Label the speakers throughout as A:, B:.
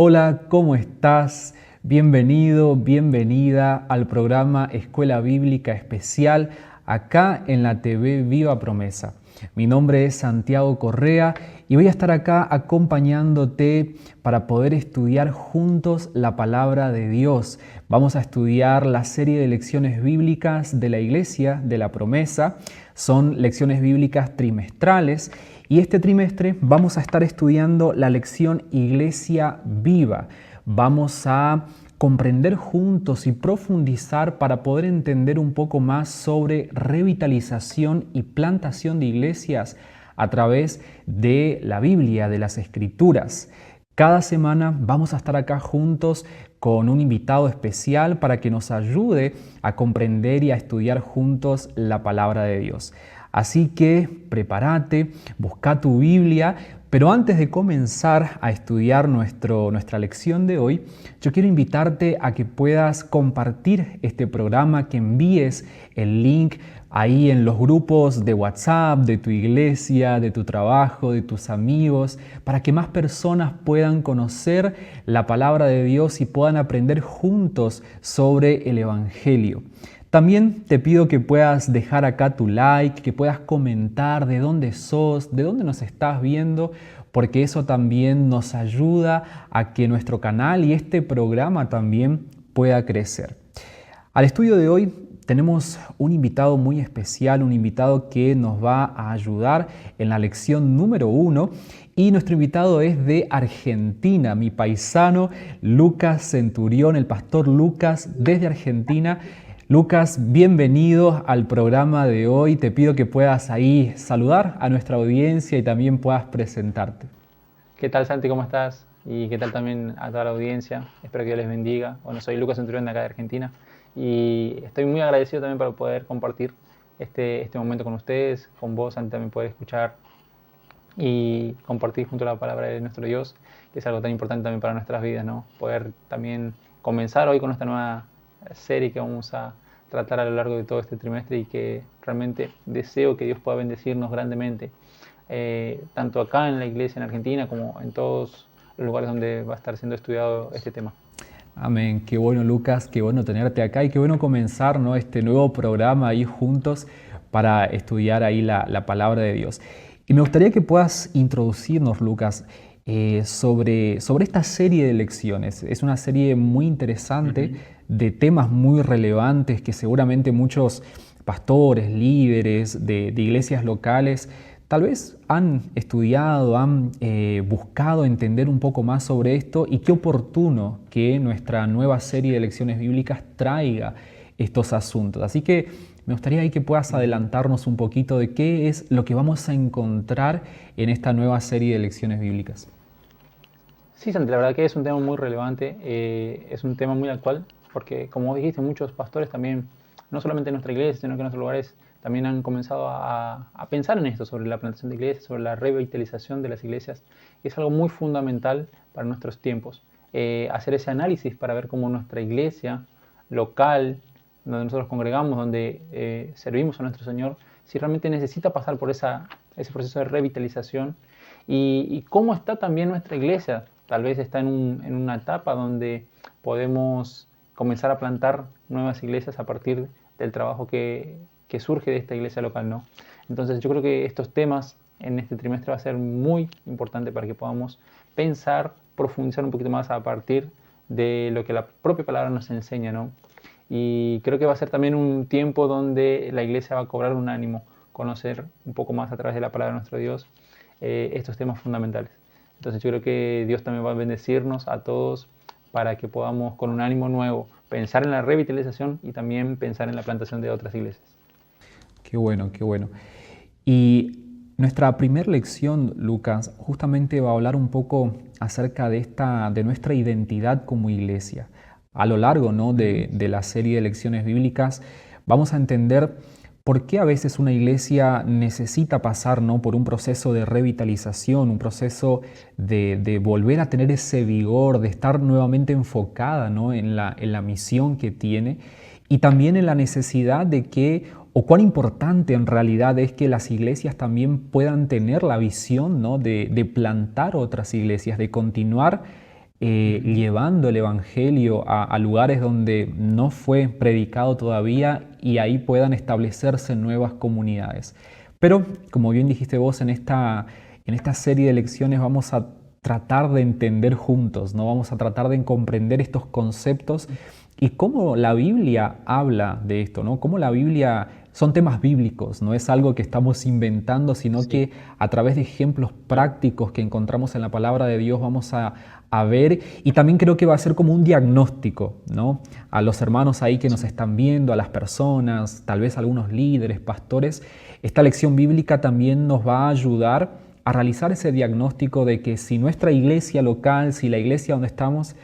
A: Hola, ¿cómo estás? Bienvenido, bienvenida al programa Escuela Bíblica Especial acá en la TV Viva Promesa. Mi nombre es Santiago Correa y voy a estar acá acompañándote para poder estudiar juntos la palabra de Dios. Vamos a estudiar la serie de lecciones bíblicas de la Iglesia de la Promesa. Son lecciones bíblicas trimestrales y este trimestre vamos a estar estudiando la lección Iglesia Viva. Vamos a comprender juntos y profundizar para poder entender un poco más sobre revitalización y plantación de iglesias a través de la Biblia, de las Escrituras. Cada semana vamos a estar acá juntos con un invitado especial para que nos ayude a comprender y a estudiar juntos la palabra de Dios. Así que prepárate, busca tu Biblia, pero antes de comenzar a estudiar nuestra lección de hoy, yo quiero invitarte a que puedas compartir este programa, que envíes el link ahí en los grupos de WhatsApp, de tu iglesia, de tu trabajo, de tus amigos, para que más personas puedan conocer la palabra de Dios y puedan aprender juntos sobre el Evangelio. También te pido que puedas dejar acá tu like, que puedas comentar de dónde sos, de dónde nos estás viendo, porque eso también nos ayuda a que nuestro canal y este programa también pueda crecer. Al estudio de hoy tenemos un invitado muy especial, un invitado que nos va a ayudar en la lección número 1 y nuestro invitado es de Argentina, mi paisano Lucas Centurión, el pastor Lucas desde Argentina. Lucas, bienvenido al programa de hoy. Te pido que puedas ahí saludar a nuestra audiencia y también puedas presentarte.
B: ¿Qué tal, Santi? ¿Cómo estás? Y qué tal también a toda la audiencia. Espero que Dios les bendiga. Bueno, soy Lucas Centurión de acá de Argentina y estoy muy agradecido también por poder compartir este momento con ustedes, con vos, Santi, también poder escuchar y compartir junto a la palabra de nuestro Dios, que es algo tan importante también para nuestras vidas, ¿no? Poder también comenzar hoy con esta nueva serie que vamos a tratar a lo largo de todo este trimestre y que realmente deseo que Dios pueda bendecirnos grandemente, tanto acá en la iglesia en Argentina como en todos los lugares donde va a estar siendo estudiado este tema.
A: Amén. Qué bueno, Lucas, qué bueno tenerte acá y qué bueno comenzar, ¿no?, este nuevo programa ahí juntos para estudiar ahí la palabra de Dios. Y me gustaría que puedas introducirnos, Lucas, sobre esta serie de lecciones. Es una serie muy interesante de temas muy relevantes que seguramente muchos pastores, líderes de iglesias locales tal vez han estudiado, han buscado entender un poco más sobre esto, y qué oportuno que nuestra nueva serie de lecciones bíblicas traiga estos asuntos. Así que me gustaría ahí que puedas adelantarnos un poquito de qué es lo que vamos a encontrar en esta nueva serie de lecciones bíblicas.
B: Sí, Santi, la verdad que es un tema muy relevante, es un tema muy actual, porque como dijiste, muchos pastores también, no solamente en nuestra iglesia, sino que en otros lugares, también han comenzado a pensar en esto, sobre la plantación de iglesias, sobre la revitalización de las iglesias, y es algo muy fundamental para nuestros tiempos. Hacer ese análisis para ver cómo nuestra iglesia local, donde nosotros congregamos, donde servimos a nuestro Señor, si realmente necesita pasar por ese proceso de revitalización, y cómo está también nuestra iglesia. Tal vez está en una etapa donde podemos comenzar a plantar nuevas iglesias a partir del trabajo que surge de esta iglesia local, ¿no? Entonces yo creo que estos temas en este trimestre va a ser muy importante para que podamos pensar, profundizar un poquito más a partir de lo que la propia palabra nos enseña, ¿no? Y creo que va a ser también un tiempo donde la iglesia va a cobrar un ánimo, conocer un poco más a través de la palabra de nuestro Dios estos temas fundamentales. Entonces yo creo que Dios también va a bendecirnos a todos para que podamos con un ánimo nuevo pensar en la revitalización y también pensar en la plantación de otras iglesias.
A: Qué bueno, qué bueno. Y nuestra primera lección, Lucas, justamente va a hablar un poco acerca de nuestra identidad como iglesia. A lo largo, ¿no?, de la serie de lecciones bíblicas vamos a entender por qué a veces una iglesia necesita pasar, ¿no?, por un proceso de revitalización, un proceso de volver a tener ese vigor, de estar nuevamente enfocada, ¿no?, en la misión que tiene, y también en la necesidad de que, o cuán importante en realidad es que las iglesias también puedan tener la visión, ¿no?, de plantar otras iglesias, de continuar llevando el Evangelio a lugares donde no fue predicado todavía y ahí puedan establecerse nuevas comunidades. Pero, como bien dijiste vos, en esta serie de lecciones vamos a tratar de entender juntos, ¿no? Vamos a tratar de comprender estos conceptos y cómo la Biblia habla de esto, ¿no? Cómo la Biblia son temas bíblicos, no es algo que estamos inventando, sino que a través de ejemplos prácticos que encontramos en la palabra de Dios vamos a ver, y también creo que va a ser como un diagnóstico, ¿no? A los hermanos ahí que nos están viendo, a las personas, tal vez a algunos líderes, pastores, esta lección bíblica también nos va a ayudar a realizar ese diagnóstico de que si nuestra iglesia local, si la iglesia donde estamos,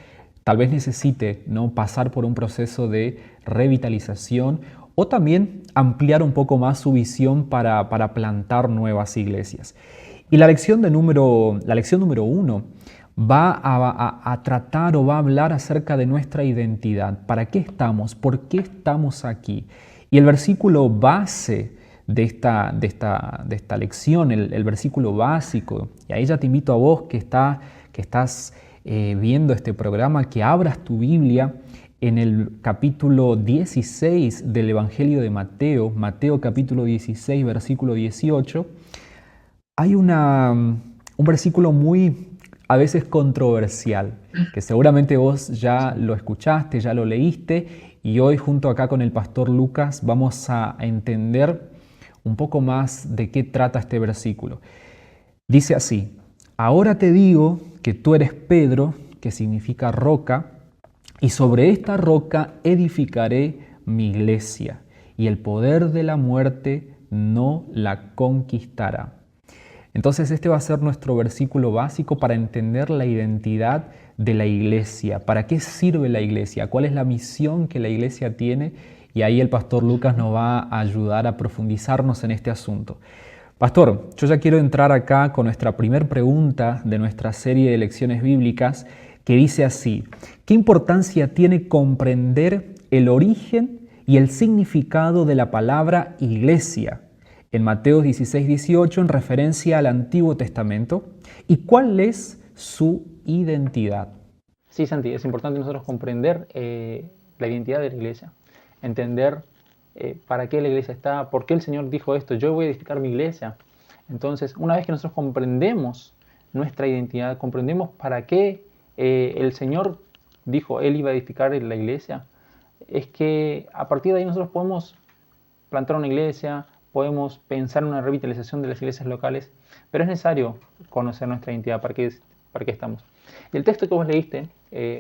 A: tal vez necesite, ¿no?, pasar por un proceso de revitalización o también ampliar un poco más su visión para plantar nuevas iglesias. Y la lección número 1 va a tratar o va a hablar acerca de nuestra identidad. ¿Para qué estamos? ¿Por qué estamos aquí? Y el versículo base de esta lección, el versículo básico, y ahí ya te invito a vos que estás viendo este programa, que abras tu Biblia en el capítulo 16 del Evangelio de Mateo, Mateo capítulo 16, versículo 18, hay un versículo muy a veces controversial, que seguramente vos ya lo escuchaste, ya lo leíste, y hoy junto acá con el pastor Lucas vamos a entender un poco más de qué trata este versículo. Dice así: ahora te digo que tú eres Pedro, que significa roca, y sobre esta roca edificaré mi iglesia, y el poder de la muerte no la conquistará. Entonces este va a ser nuestro versículo básico para entender la identidad de la iglesia. ¿Para qué sirve la iglesia? ¿Cuál es la misión que la iglesia tiene? Y ahí el pastor Lucas nos va a ayudar a profundizarnos en este asunto. Pastor, yo ya quiero entrar acá con nuestra primera pregunta de nuestra serie de lecciones bíblicas, que dice así: ¿qué importancia tiene comprender el origen y el significado de la palabra iglesia en Mateo 16-18 en referencia al Antiguo Testamento? ¿Y cuál es su identidad?
B: Sí, Santi, es importante nosotros comprender la identidad de la iglesia, entender para qué la iglesia está, por qué el Señor dijo esto: yo voy a edificar mi iglesia. Entonces, una vez que nosotros comprendemos nuestra identidad, comprendemos para qué el Señor dijo Él iba a edificar la iglesia, es que a partir de ahí nosotros podemos plantar una iglesia, podemos pensar en una revitalización de las iglesias locales, pero es necesario conocer nuestra identidad, para qué estamos. Y el texto que vos leíste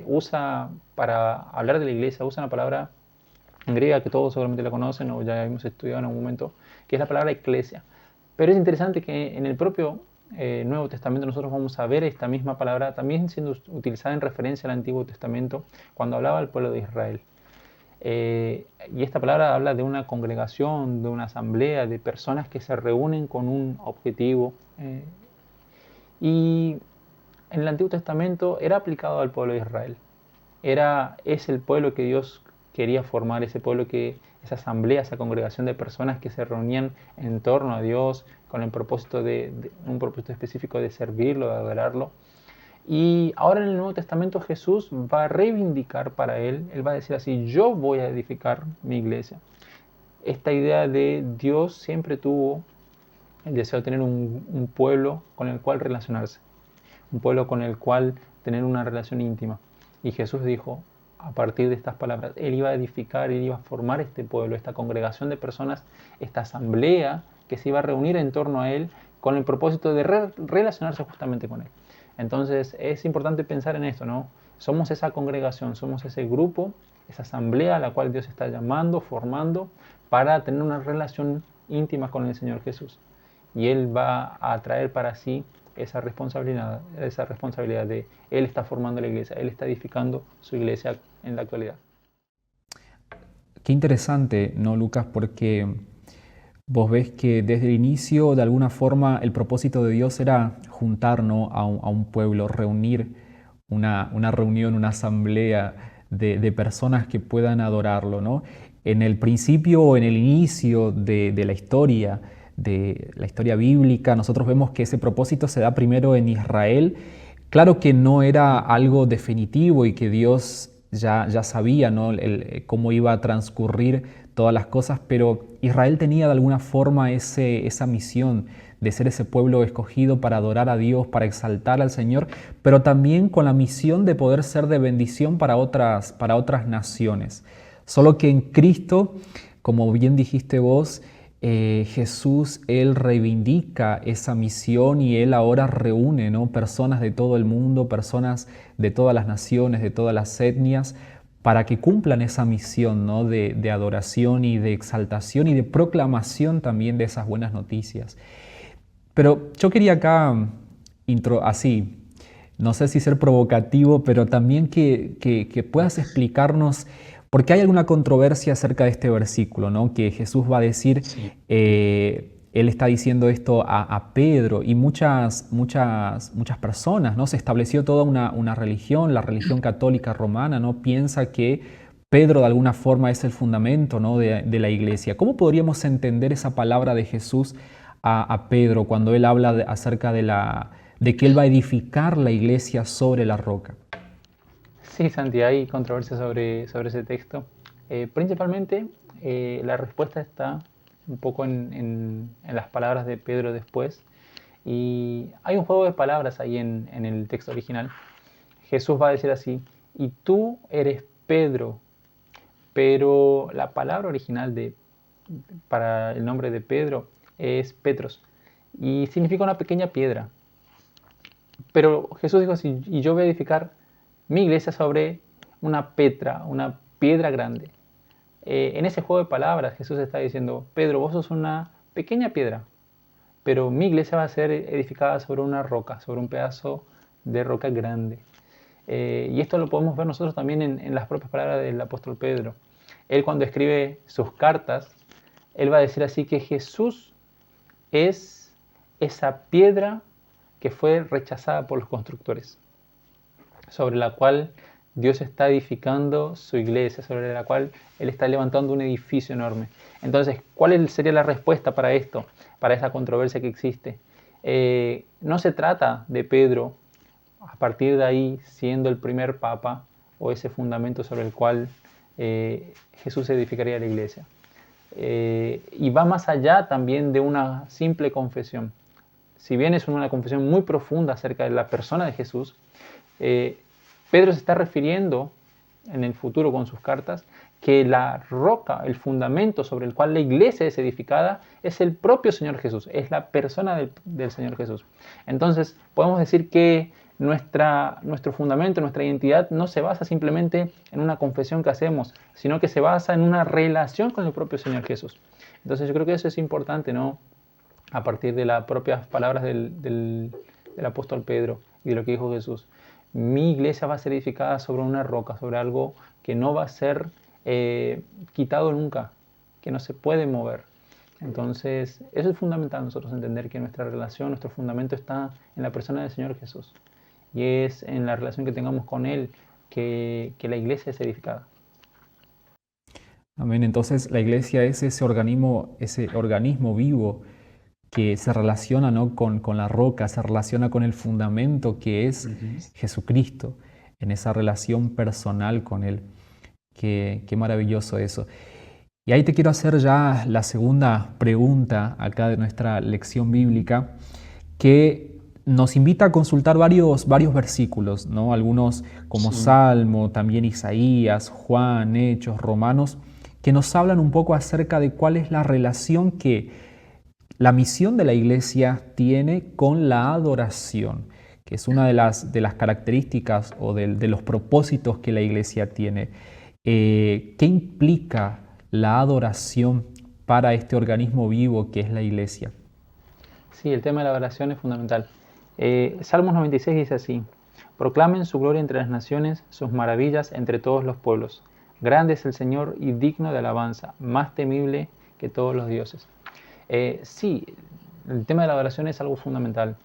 B: usa, para hablar de la iglesia, usa una palabra en griega que todos seguramente la conocen o ya hemos estudiado en algún momento, que es la palabra eclesia. Pero es interesante que en el propio Nuevo Testamento nosotros vamos a ver esta misma palabra también siendo utilizada en referencia al Antiguo Testamento cuando hablaba al pueblo de Israel. Y esta palabra habla de una congregación, de una asamblea, de personas que se reúnen con un objetivo. Y en el Antiguo Testamento era aplicado al pueblo de Israel. Es el pueblo que Dios quería formar, esa asamblea, esa congregación de personas que se reunían en torno a Dios con el propósito un propósito específico de servirlo, de adorarlo. Y ahora en el Nuevo Testamento Jesús va a reivindicar para él va a decir así: yo voy a edificar mi iglesia. Esta idea de Dios siempre tuvo el deseo de tener un pueblo con el cual relacionarse, un pueblo con el cual tener una relación íntima. Y Jesús dijo, a partir de estas palabras, Él iba a edificar, Él iba a formar este pueblo, esta congregación de personas, esta asamblea que se iba a reunir en torno a Él con el propósito de relacionarse justamente con Él. Entonces es importante pensar en esto, ¿no? Somos esa congregación, somos ese grupo, esa asamblea a la cual Dios está llamando, formando, para tener una relación íntima con el Señor Jesús. Y Él va a traer para sí esa responsabilidad de Él está formando la iglesia, Él está edificando su iglesia en la actualidad.
A: Qué interesante, ¿no, Lucas? Porque vos ves que desde el inicio, de alguna forma, el propósito de Dios era juntarnos a un pueblo, reunir una reunión, una asamblea de personas que puedan adorarlo, ¿no? En el principio, en el inicio de la historia bíblica, nosotros vemos que ese propósito se da primero en Israel, Claro que no era algo definitivo y que Dios ya sabía, ¿no? Cómo iba a transcurrir todas las cosas, pero Israel tenía de alguna forma esa misión de ser ese pueblo escogido para adorar a Dios, para exaltar al Señor, pero también con la misión de poder ser de bendición para otras naciones. Solo que en Cristo, como bien dijiste vos, Jesús, Él reivindica esa misión y Él ahora reúne, ¿no?, personas de todo el mundo, personas de todas las naciones, de todas las etnias, para que cumplan esa misión, ¿no?, de adoración y de exaltación y de proclamación también de esas buenas noticias. Pero yo quería acá, así, no sé si ser provocativo, pero también que puedas explicarnos, porque hay alguna controversia acerca de este versículo, ¿no? Que Jesús va a decir,
B: Sí.
A: Él está diciendo esto a Pedro y muchas personas, ¿no? Se estableció toda una religión, la religión católica romana, ¿no? Piensa que Pedro de alguna forma es el fundamento, ¿no?, de la iglesia. ¿Cómo podríamos entender esa palabra de Jesús a Pedro cuando él habla acerca de que él va a edificar la iglesia sobre la roca?
B: Sí, Santi, hay controversia sobre ese texto. Principalmente, la respuesta está un poco en las palabras de Pedro después. Y hay un juego de palabras ahí en el texto original. Jesús va a decir así, y tú eres Pedro, pero la palabra original para el nombre de Pedro es Petros y significa una pequeña piedra. Pero Jesús dijo así, y yo voy a edificar mi iglesia sobre una petra, una piedra grande. En ese juego de palabras Jesús está diciendo, Pedro, vos sos una pequeña piedra, pero mi iglesia va a ser edificada sobre una roca, sobre un pedazo de roca grande. Y esto lo podemos ver nosotros también en las propias palabras del apóstol Pedro. Él cuando escribe sus cartas, él va a decir así que Jesús es esa piedra que fue rechazada por los constructores, sobre la cual Dios está edificando su iglesia, sobre la cual Él está levantando un edificio enorme. Entonces, ¿cuál sería la respuesta para esto, para esa controversia que existe? No se trata de Pedro, a partir de ahí, siendo el primer papa o ese fundamento sobre el cual Jesús edificaría la iglesia. Y va más allá también de una simple confesión. Si bien es una confesión muy profunda acerca de la persona de Jesús, Pedro se está refiriendo en el futuro con sus cartas que la roca, el fundamento sobre el cual la iglesia es edificada es el propio Señor Jesús, es la persona del Señor Jesús. Entonces podemos decir que nuestro fundamento, nuestra identidad no se basa simplemente en una confesión que hacemos, sino que se basa en una relación con el propio Señor Jesús. Entonces yo creo que eso es importante, ¿no?, a partir de las propias palabras del apóstol Pedro y de lo que dijo Jesús. Mi iglesia va a ser edificada sobre una roca, sobre algo que no va a ser quitado nunca, que no se puede mover. Entonces, eso es fundamental nosotros entender que nuestra relación, nuestro fundamento está en la persona del Señor Jesús. Y es en la relación que tengamos con Él que la iglesia es edificada.
A: Amén. Entonces la iglesia es ese organismo vivo que se relaciona, ¿no?, con la roca, se relaciona con el fundamento que es Jesucristo, en esa relación personal con Él. Qué maravilloso eso. Y ahí te quiero hacer ya la segunda pregunta acá de nuestra lección bíblica, que nos invita a consultar varios versículos, ¿no? Algunos como
B: Sí.
A: Salmo, también Isaías, Juan, Hechos, Romanos, que nos hablan un poco acerca de cuál es la relación que la misión de la iglesia tiene con la adoración, que es una de las características o de los propósitos que la iglesia tiene. ¿Qué implica la adoración para este organismo vivo que es la iglesia?
B: Sí, el tema de la oración es fundamental. Salmos 96 dice así, proclamen su gloria entre las naciones, sus maravillas entre todos los pueblos. Grande es el Señor y digno de alabanza, más temible que todos los dioses. Sí, el tema de la adoración es algo fundamental.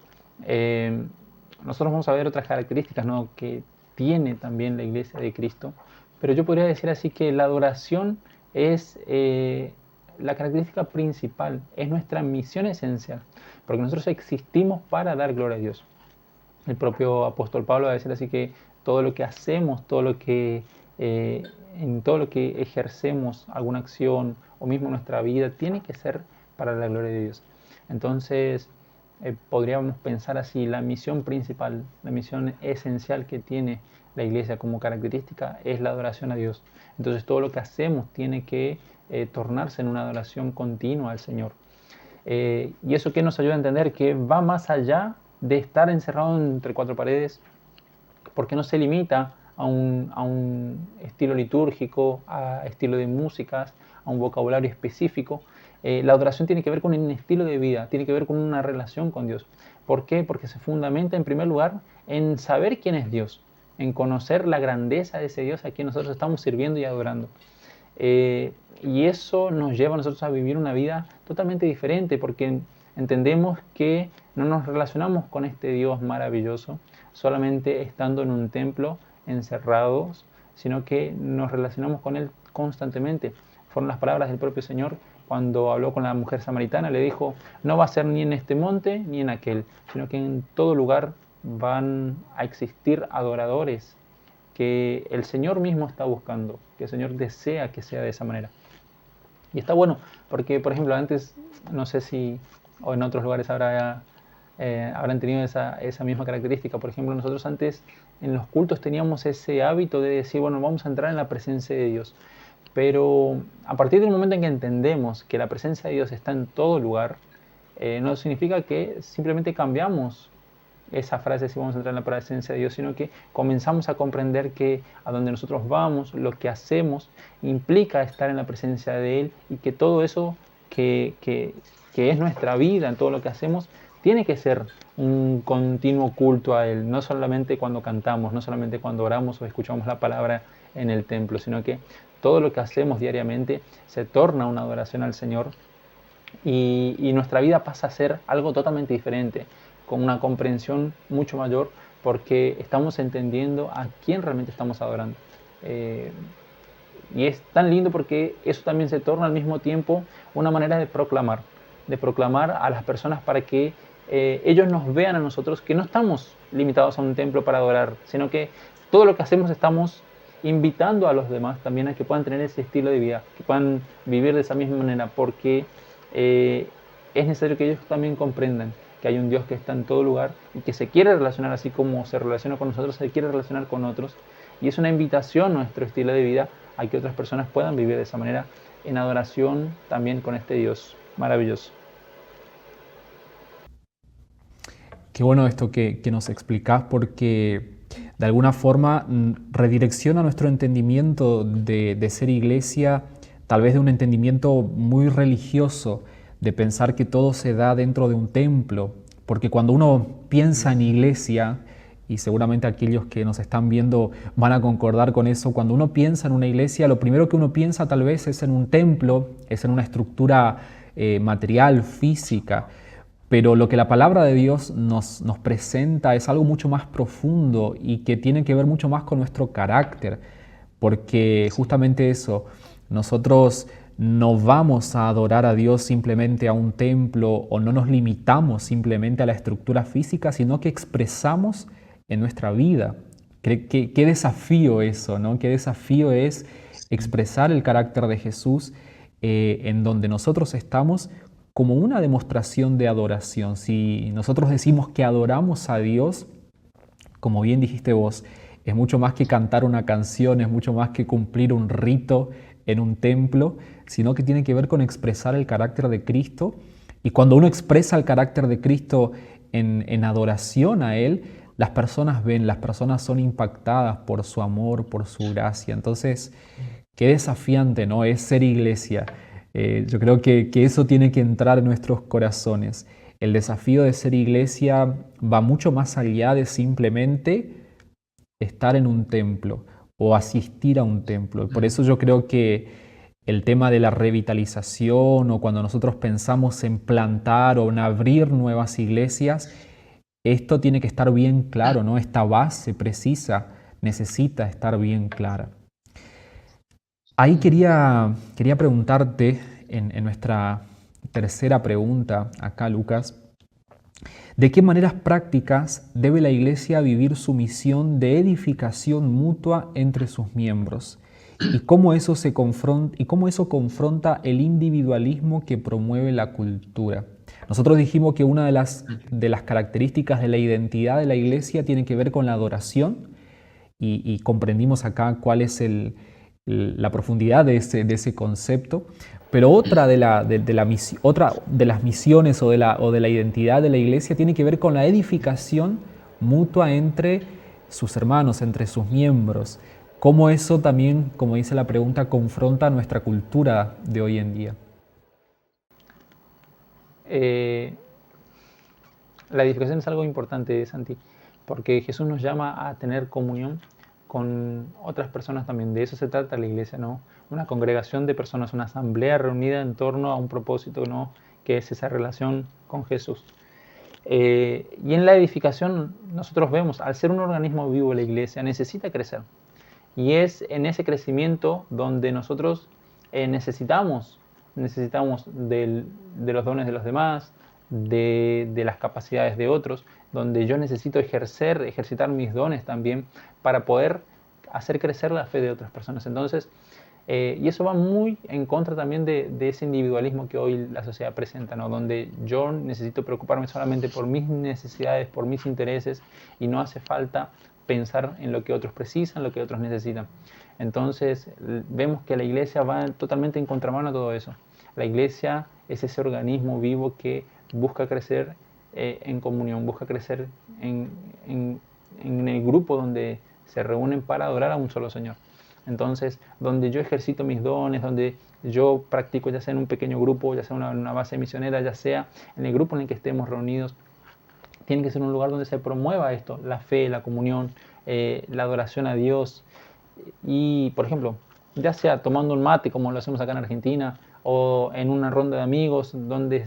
B: Nosotros vamos a ver otras características, ¿no?, que tiene también la iglesia de Cristo, pero yo podría decir así que la adoración es la característica principal, es nuestra misión esencial, porque nosotros existimos para dar gloria a Dios. El propio apóstol Pablo va a decir así que todo lo que hacemos, en todo lo que ejercemos, alguna acción o mismo nuestra vida, tiene que ser para la gloria de Dios. Entonces, podríamos pensar así, la misión principal, la misión esencial que tiene la iglesia como característica es la adoración a Dios. Entonces, todo lo que hacemos tiene que tornarse en una adoración continua al Señor. Y eso que nos ayuda a entender que va más allá de estar encerrado entre cuatro paredes, porque no se limita a un estilo litúrgico, a estilo de músicas, a un vocabulario específico. La adoración tiene que ver con un estilo de vida, tiene que ver con una relación con Dios. ¿Por qué? Porque se fundamenta en primer lugar en saber quién es Dios, en conocer la grandeza de ese Dios a quien nosotros estamos sirviendo y adorando. Y eso nos lleva a nosotros a vivir una vida totalmente diferente, porque entendemos que no nos relacionamos con este Dios maravilloso solamente estando en un templo encerrados, sino que nos relacionamos con Él constantemente. Fueron las palabras del propio Señor cuando habló con la mujer samaritana, le dijo, no va a ser ni en este monte ni en aquel, sino que en todo lugar van a existir adoradores que el Señor mismo está buscando, que el Señor desea que sea de esa manera. Y está bueno, porque por ejemplo antes, no sé si, o en otros lugares habrán tenido esa misma característica. Por ejemplo, nosotros antes en los cultos teníamos ese hábito de decir, bueno, vamos a entrar en la presencia de Dios. Pero a partir del momento en que entendemos que la presencia de Dios está en todo lugar, no significa que simplemente cambiamos esa frase si vamos a entrar en la presencia de Dios, sino que comenzamos a comprender que a donde nosotros vamos, lo que hacemos, implica estar en la presencia de Él y que todo eso que es nuestra vida, en todo lo que hacemos, tiene que ser un continuo culto a Él, no solamente cuando cantamos, no solamente cuando oramos o escuchamos la palabra en el templo, sino que todo lo que hacemos diariamente se torna una adoración al Señor y nuestra vida pasa a ser algo totalmente diferente, con una comprensión mucho mayor, porque estamos entendiendo a quién realmente estamos adorando. Eh, y es tan lindo porque eso también se torna al mismo tiempo una manera de proclamar a las personas para que ellos nos vean a nosotros, que no estamos limitados a un templo para adorar, sino que todo lo que hacemos estamos invitando a los demás también a que puedan tener ese estilo de vida, que puedan vivir de esa misma manera, porque es necesario que ellos también comprendan que hay un Dios que está en todo lugar y que se quiere relacionar así como se relaciona con nosotros, se quiere relacionar con otros. Y es una invitación a nuestro estilo de vida a que otras personas puedan vivir de esa manera en adoración también con este Dios maravilloso.
A: Qué bueno esto que nos explicás porque de alguna forma redirecciona nuestro entendimiento de ser iglesia, tal vez de un entendimiento muy religioso, de pensar que todo se da dentro de un templo, porque cuando uno piensa en iglesia, y seguramente aquellos que nos están viendo van a concordar con eso, cuando uno piensa en una iglesia, lo primero que uno piensa tal vez es en un templo, es en una estructura material, física, pero lo que la palabra de Dios nos presenta es algo mucho más profundo y que tiene que ver mucho más con nuestro carácter, porque justamente eso, nosotros no vamos a adorar a Dios simplemente a un templo o no nos limitamos simplemente a la estructura física, sino que expresamos en nuestra vida. ¿Qué desafío eso, ¿no? Qué desafío es expresar el carácter de Jesús en donde nosotros estamos como una demostración de adoración. Si nosotros decimos que adoramos a Dios, como bien dijiste vos, es mucho más que cantar una canción, es mucho más que cumplir un rito en un templo, sino que tiene que ver con expresar el carácter de Cristo. Y cuando uno expresa el carácter de Cristo en adoración a Él, las personas ven, las personas son impactadas por su amor, por su gracia. Entonces, qué desafiante, ¿no? Es ser iglesia. Yo creo que eso tiene que entrar en nuestros corazones. El desafío de ser iglesia va mucho más allá de simplemente estar en un templo o asistir a un templo. Por eso yo creo que el tema de la revitalización o cuando nosotros pensamos en plantar o en abrir nuevas iglesias, esto tiene que estar bien claro, ¿no? Esta base precisa necesita estar bien clara. Ahí quería preguntarte en nuestra tercera pregunta acá, Lucas, ¿De qué maneras prácticas debe la Iglesia vivir su misión de edificación mutua entre sus miembros? ¿Y cómo eso confronta el individualismo que promueve la cultura? Nosotros dijimos que una de las características de la identidad de la Iglesia tiene que ver con la adoración y comprendimos acá cuál es la profundidad de ese concepto. Pero otra otra de las misiones o de la identidad de la Iglesia tiene que ver con la edificación mutua entre sus hermanos, entre sus miembros. Cómo eso también, como dice la pregunta, confronta nuestra cultura de hoy en día.
B: Eh, la edificación es algo importante, Santi, porque Jesús nos llama a tener comunión con otras personas también. De eso se trata la iglesia, ¿no? Una congregación de personas, una asamblea reunida en torno a un propósito, ¿no? Que es esa relación con Jesús. Y en la edificación nosotros vemos, al ser un organismo vivo la iglesia, necesita crecer. Y es en ese crecimiento donde nosotros necesitamos de los dones de los demás, de las capacidades de otros, donde yo necesito ejercitar mis dones también para poder hacer crecer la fe de otras personas. Entonces, y eso va muy en contra también de ese individualismo que hoy la sociedad presenta, ¿no? Donde yo necesito preocuparme solamente por mis necesidades, por mis intereses, y no hace falta pensar en lo que otros precisan, lo que otros necesitan. Entonces vemos que la iglesia va totalmente en contramano a todo eso. La iglesia es ese organismo vivo que busca crecer en comunión, busca crecer en el grupo donde se reúnen para adorar a un solo Señor. Entonces, donde yo ejercito mis dones, donde yo practico, ya sea en un pequeño grupo, ya sea en una base misionera, ya sea en el grupo en el que estemos reunidos, tiene que ser un lugar donde se promueva esto, la fe, la comunión, la adoración a Dios. Y, por ejemplo, ya sea tomando un mate, como lo hacemos acá en Argentina, o en una ronda de amigos, donde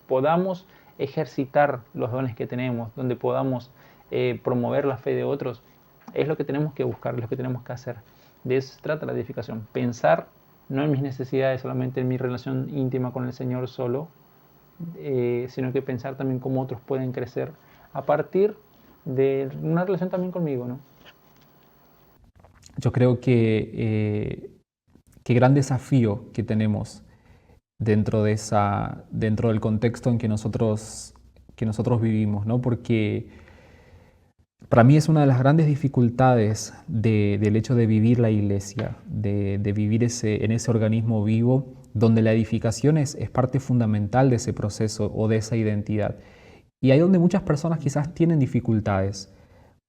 B: podamos ejercitar los dones que tenemos, donde podamos promover la fe de otros, es lo que tenemos que buscar, es lo que tenemos que hacer. De eso se trata la edificación, pensar no en mis necesidades, solamente en mi relación íntima con el Señor solo, sino que pensar también cómo otros pueden crecer a partir de una relación también conmigo, ¿no?
A: Yo creo que qué gran desafío que tenemos dentro del contexto en que nosotros vivimos, ¿no? Porque para mí es una de las grandes dificultades del hecho de vivir la iglesia, de vivir en ese organismo vivo, donde la edificación es parte fundamental de ese proceso o de esa identidad. Y ahí donde muchas personas quizás tienen dificultades,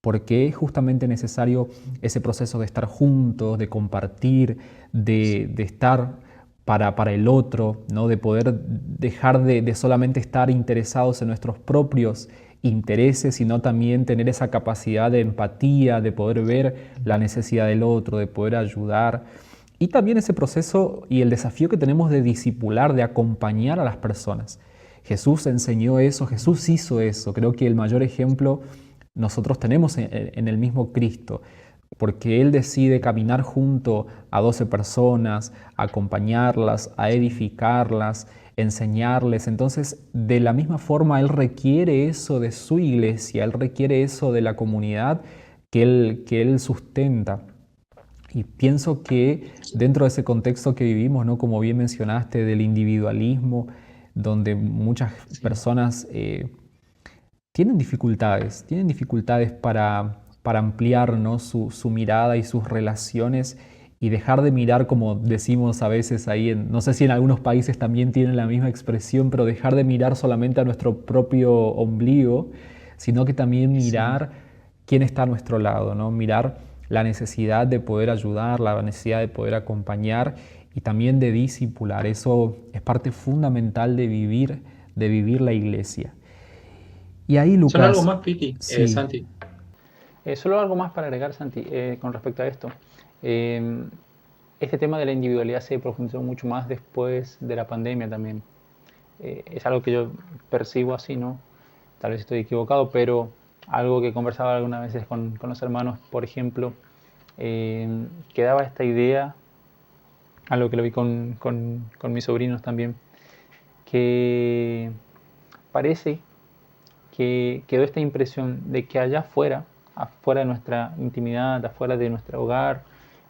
A: porque es justamente necesario ese proceso de estar juntos, de compartir, de estar para el otro, ¿no? De poder dejar de solamente estar interesados en nuestros propios intereses, sino también tener esa capacidad de empatía, de poder ver la necesidad del otro, de poder ayudar. Y también ese proceso y el desafío que tenemos de discipular, de acompañar a las personas. Jesús enseñó eso, Jesús hizo eso. Creo que el mayor ejemplo nosotros tenemos en el mismo Cristo, porque Él decide caminar junto a 12 personas, acompañarlas, a edificarlas, enseñarles. Entonces, de la misma forma, Él requiere eso de su iglesia, Él requiere eso de la comunidad que Él sustenta. Y pienso que dentro de ese contexto que vivimos, ¿no? Como bien mencionaste, del individualismo, donde muchas personas tienen dificultades para ampliar, ¿no? su mirada y sus relaciones y dejar de mirar, como decimos a veces ahí, no sé si en algunos países también tienen la misma expresión, pero dejar de mirar solamente a nuestro propio ombligo, sino que también mirar quién está a nuestro lado, ¿no? Mirar la necesidad de poder ayudar, la necesidad de poder acompañar y también de discipular. Eso es parte fundamental de vivir la iglesia. Y ahí,
C: Son algo
A: Lucas,
C: más, Piti,
A: sí,
C: Santi.
B: Solo algo más para agregar, Santi, con respecto a esto. Eh, este tema de la individualidad se profundizó mucho más después de la pandemia también. Es algo que yo percibo así, ¿no? Tal vez estoy equivocado, pero algo que conversaba algunas veces con los hermanos, por ejemplo, quedaba esta idea, algo que lo vi con mis sobrinos también, que parece que quedó esta impresión de que allá afuera, afuera de nuestra intimidad, afuera de nuestro hogar,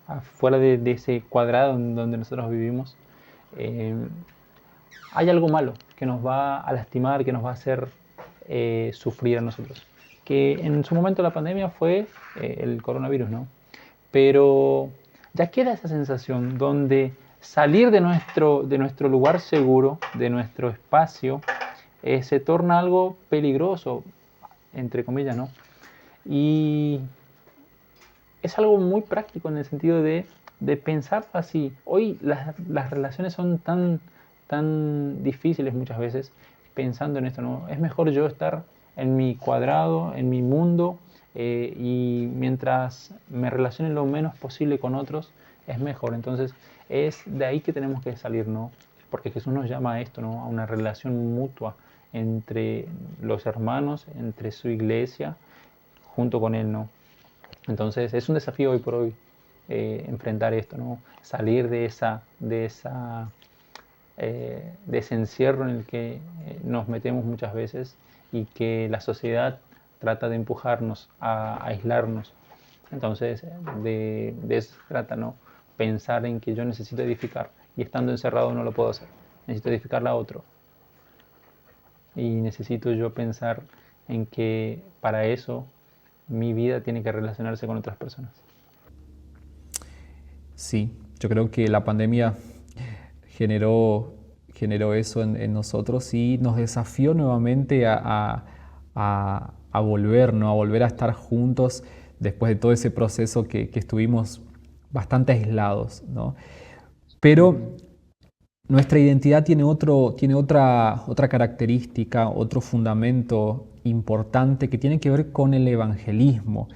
B: afuera de ese cuadrado en donde nosotros vivimos, hay algo malo que nos va a lastimar, que nos va a hacer sufrir a nosotros. Que en su momento la pandemia fue el coronavirus, ¿no? Pero ya queda esa sensación donde salir de nuestro lugar seguro, de nuestro espacio, se torna algo peligroso, entre comillas, ¿no? Y es algo muy práctico en el sentido de pensar así. Hoy las relaciones son tan difíciles muchas veces pensando en esto, ¿no? Es mejor yo estar en mi cuadrado, en mi mundo, y mientras me relacione lo menos posible con otros, es mejor. Entonces es de ahí que tenemos que salir, ¿no? Porque Jesús nos llama a esto, ¿no? A una relación mutua entre los hermanos, entre su iglesia, junto con Él, ¿no? Entonces es un desafío hoy por hoy enfrentar esto, ¿no? Salir de ese encierro en el que nos metemos muchas veces y que la sociedad trata de empujarnos a aislarnos. Entonces de eso se trata, ¿no? Pensar en que yo necesito edificar y estando encerrado no lo puedo hacer. Necesito edificarla a otro. Y necesito yo pensar en que para eso mi vida tiene que relacionarse con otras personas.
A: Sí, yo creo que la pandemia generó, generó eso en nosotros y nos desafió nuevamente a volver, ¿no? A volver a estar juntos después de todo ese proceso que estuvimos bastante aislados, ¿no? Pero nuestra identidad tiene otra característica, otro fundamento importante que tiene que ver con el evangelismo.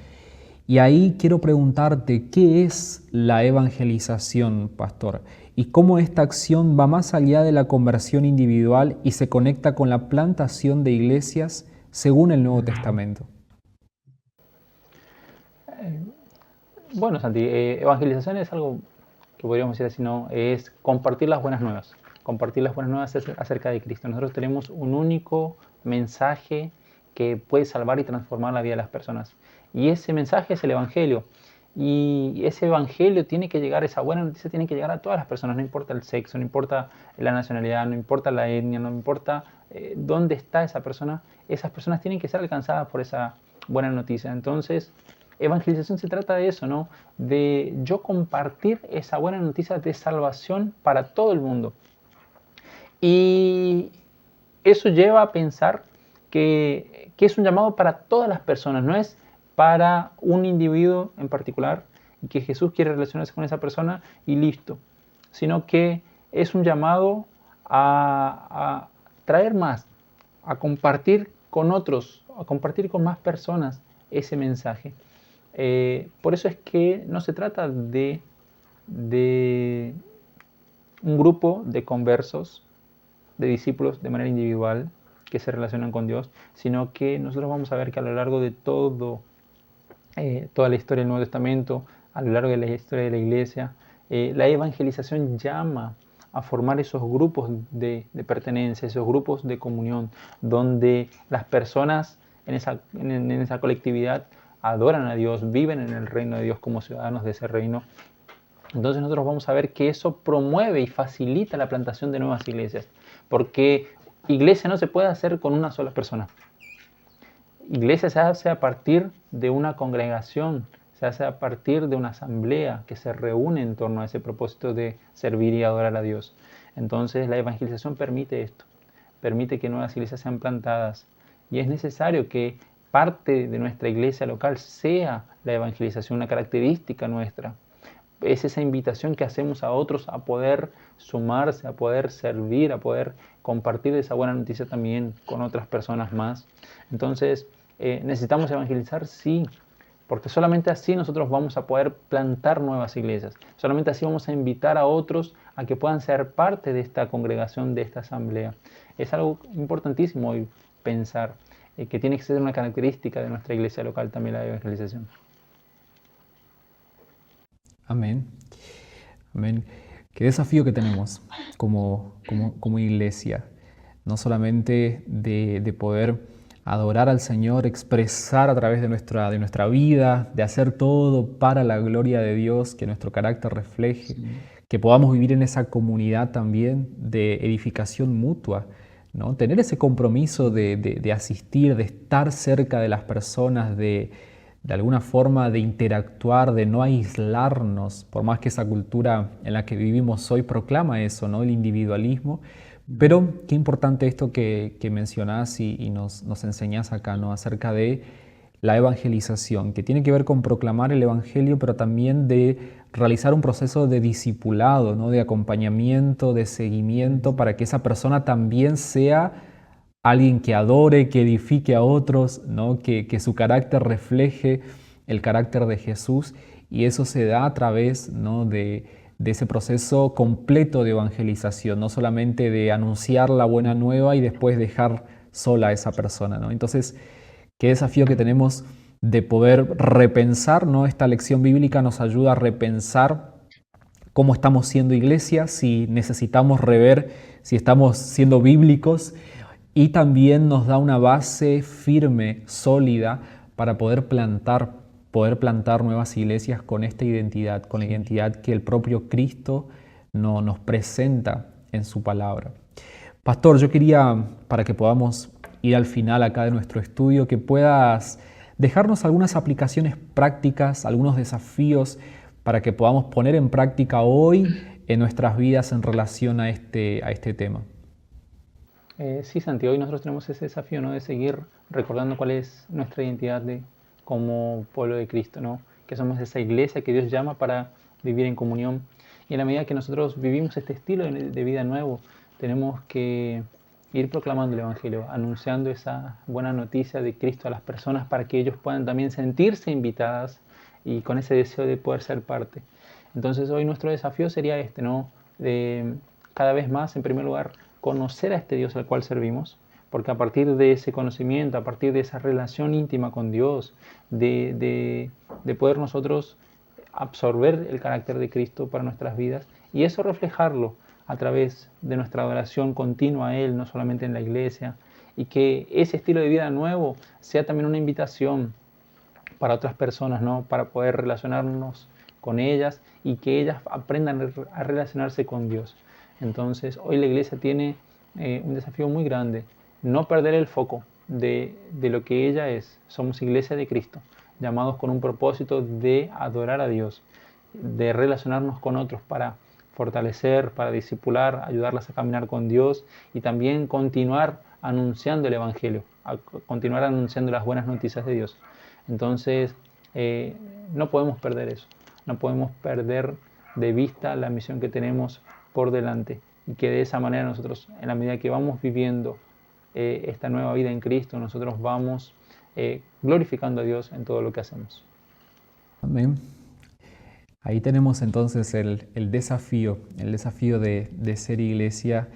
A: Y ahí quiero preguntarte, ¿qué es la evangelización, pastor? Y cómo esta acción va más allá de la conversión individual y se conecta con la plantación de iglesias según el Nuevo Testamento.
B: Bueno, Santi, evangelización es algo que podríamos decir así, ¿no? Es compartir las buenas nuevas. Compartir las buenas nuevas acerca de Cristo. Nosotros tenemos un único mensaje que puede salvar y transformar la vida de las personas. Y ese mensaje es el Evangelio. Y ese Evangelio tiene que llegar, esa buena noticia tiene que llegar a todas las personas, no importa el sexo, no importa la nacionalidad, no importa la etnia, no importa dónde está esa persona, esas personas tienen que ser alcanzadas por esa buena noticia. Entonces, evangelización se trata de eso, ¿no? De yo compartir esa buena noticia de salvación para todo el mundo. Y eso lleva a pensar que es un llamado para todas las personas, no es para un individuo en particular y que Jesús quiere relacionarse con esa persona y listo, sino que es un llamado a traer más, a compartir con otros, a compartir con más personas ese mensaje. Por eso es que no se trata de un grupo de conversos, de discípulos de manera individual que se relacionan con Dios, sino que nosotros vamos a ver que a lo largo de toda la historia del Nuevo Testamento, a lo largo de la historia de la Iglesia, la evangelización llama a formar esos grupos de pertenencia, esos grupos de comunión, donde las personas en esa colectividad adoran a Dios, viven en el reino de Dios como ciudadanos de ese reino. Entonces nosotros vamos a ver que eso promueve y facilita la plantación de nuevas iglesias, porque iglesia no se puede hacer con una sola persona. Iglesia se hace a partir de una congregación, se hace a partir de una asamblea que se reúne en torno a ese propósito de servir y adorar a Dios. Entonces la evangelización permite esto, permite que nuevas iglesias sean plantadas y es necesario que parte de nuestra iglesia local sea la evangelización, una característica nuestra. Es esa invitación que hacemos a otros a poder sumarse, a poder servir, a poder compartir esa buena noticia también con otras personas más. Entonces, ¿necesitamos evangelizar? Sí, porque solamente así nosotros vamos a poder plantar nuevas iglesias. Solamente así vamos a invitar a otros a que puedan ser parte de esta congregación, de esta asamblea. Es algo importantísimo hoy pensar que tiene que ser una característica de nuestra iglesia local también la evangelización.
A: Amén. Amén. Qué desafío que tenemos como iglesia, no solamente de poder adorar al Señor, expresar a través de nuestra vida, de hacer todo para la gloria de Dios, que nuestro carácter refleje, que podamos vivir en esa comunidad también de edificación mutua, ¿no? Tener ese compromiso de asistir, de estar cerca de las personas, de alguna forma de interactuar, de no aislarnos, por más que esa cultura en la que vivimos hoy proclama eso, ¿no? El individualismo. Pero qué importante esto que mencionás y nos enseñás acá, ¿no? Acerca de la evangelización, que tiene que ver con proclamar el evangelio, pero también de realizar un proceso de discipulado, ¿no? De acompañamiento, de seguimiento, para que esa persona también sea alguien que adore, que edifique a otros, ¿no? Que su carácter refleje el carácter de Jesús, y eso se da a través, ¿no? de ese proceso completo de evangelización, no solamente de anunciar la buena nueva y después dejar sola a esa persona, ¿no? Entonces, qué desafío que tenemos de poder repensar, ¿no? Esta lección bíblica nos ayuda a repensar cómo estamos siendo iglesia, si necesitamos rever si estamos siendo bíblicos, y también nos da una base firme, sólida, para poder plantar nuevas iglesias con esta identidad, con la identidad que el propio Cristo nos presenta en su palabra. Pastor, yo quería, para que podamos ir al final acá de nuestro estudio, que puedas dejarnos algunas aplicaciones prácticas, algunos desafíos para que podamos poner en práctica hoy en nuestras vidas en relación a este tema.
B: Sí, Santi, hoy nosotros tenemos ese desafío, ¿no? De seguir recordando cuál es nuestra identidad como pueblo de Cristo, ¿no? Que somos esa iglesia que Dios llama para vivir en comunión. Y en la medida que nosotros vivimos este estilo de vida nuevo, tenemos que ir proclamando el Evangelio, anunciando esa buena noticia de Cristo a las personas para que ellos puedan también sentirse invitadas y con ese deseo de poder ser parte. Entonces hoy nuestro desafío sería este, ¿no? De cada vez más, en primer lugar, conocer a este Dios al cual servimos, porque a partir de ese conocimiento, a partir de esa relación íntima con Dios, de poder nosotros absorber el carácter de Cristo para nuestras vidas y eso reflejarlo a través de nuestra adoración continua a Él, no solamente en la iglesia, y que ese estilo de vida nuevo sea también una invitación para otras personas, ¿no? Para poder relacionarnos con ellas y que ellas aprendan a relacionarse con Dios. Entonces, hoy la iglesia tiene un desafío muy grande, no perder el foco de lo que ella es. Somos iglesia de Cristo, llamados con un propósito de adorar a Dios, de relacionarnos con otros para fortalecer, para discipular, ayudarlas a caminar con Dios y también continuar anunciando el Evangelio, a continuar anunciando las buenas noticias de Dios. Entonces, no podemos perder eso, no podemos perder de vista la misión que tenemos por delante y que de esa manera nosotros, en la medida que vamos viviendo esta nueva vida en Cristo, nosotros vamos glorificando a Dios en todo lo que hacemos.
A: Amén. Ahí tenemos entonces el desafío de ser iglesia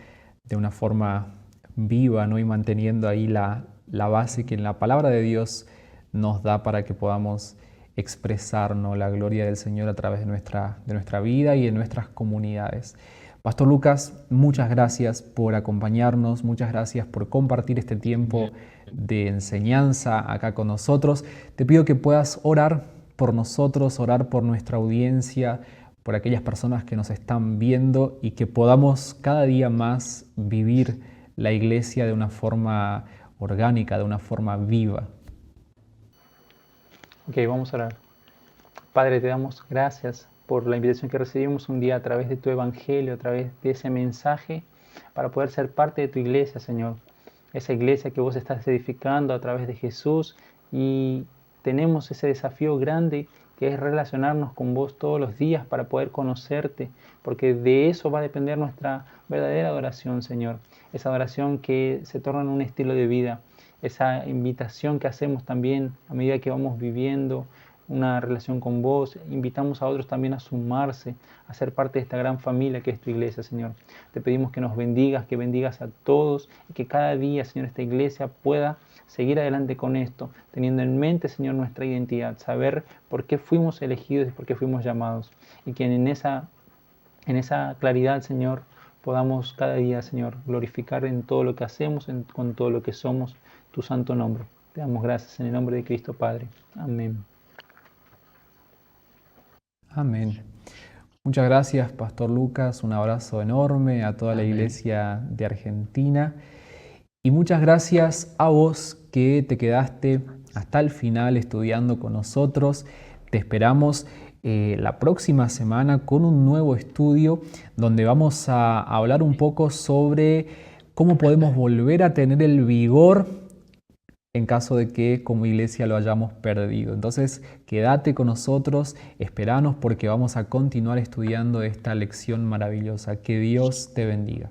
A: de una forma viva, ¿no? Y manteniendo ahí la base que en la palabra de Dios nos da para que podamos expresar, ¿no? La gloria del Señor a través de nuestra vida y en nuestras comunidades. Pastor Lucas, muchas gracias por acompañarnos, muchas gracias por compartir este tiempo de enseñanza acá con nosotros. Te pido que puedas orar por nosotros, orar por nuestra audiencia, por aquellas personas que nos están viendo y que podamos cada día más vivir la iglesia de una forma orgánica, de una forma viva.
B: Ok, vamos a orar. Padre, te damos gracias por la invitación que recibimos un día a través de tu evangelio, a través de ese mensaje, para poder ser parte de tu iglesia, Señor. Esa iglesia que vos estás edificando a través de Jesús y tenemos ese desafío grande que es relacionarnos con vos todos los días para poder conocerte, porque de eso va a depender nuestra verdadera adoración, Señor. Esa adoración que se torna en un estilo de vida, esa invitación que hacemos también a medida que vamos viviendo una relación con vos, invitamos a otros también a sumarse, a ser parte de esta gran familia que es tu iglesia, Señor. Te pedimos que nos bendigas, que bendigas a todos y que cada día, Señor, esta iglesia pueda seguir adelante con esto, teniendo en mente, Señor, nuestra identidad, saber por qué fuimos elegidos y por qué fuimos llamados, y que en esa claridad, Señor, podamos cada día, Señor, glorificar en todo lo que hacemos, con todo lo que somos, tu santo nombre. Te damos gracias en el nombre de Cristo Padre. Amén.
A: Amén. Muchas gracias, Pastor Lucas. Un abrazo enorme a toda la iglesia de Argentina. Y muchas gracias a vos que te quedaste hasta el final estudiando con nosotros. Te esperamos la próxima semana con un nuevo estudio donde vamos a hablar un poco sobre cómo podemos volver a tener el vigor en caso de que como iglesia lo hayamos perdido. Entonces, quédate con nosotros, esperanos porque vamos a continuar estudiando esta lección maravillosa. Que Dios te bendiga.